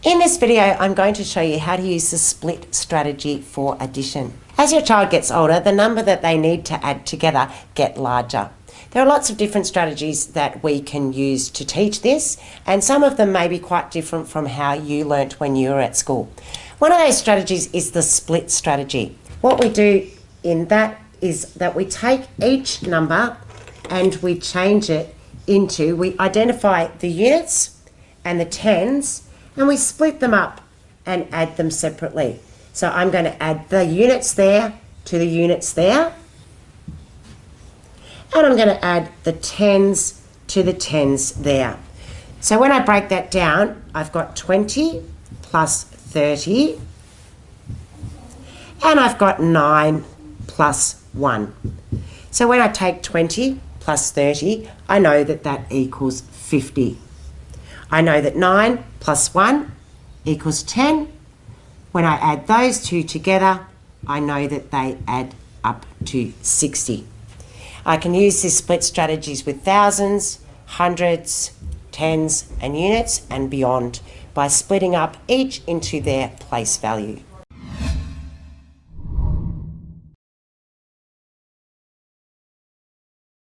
In this video, I'm going to show you how to use the split strategy for addition. As your child gets older, the number that they need to add together get larger. There are lots of different strategies that we can use to teach this, and some of them may be quite different from how you learnt when you were at school. One of those strategies is the split strategy. What we do in that is that we take each number and we change it into, we identify the units and the tens, and we split them up and add them separately. So I'm going to add the units there to the units there, and I'm going to add the tens to the tens there. So when I break that down, I've got 20 plus 30, and I've got 9 plus 1. So when I take 20 plus 30, I know that that equals 50. I know that 9 plus 1 equals 10. When I add those two together, I know that they add up to 60. I can use this split strategies with thousands, hundreds, tens and units and beyond by splitting up each into their place value.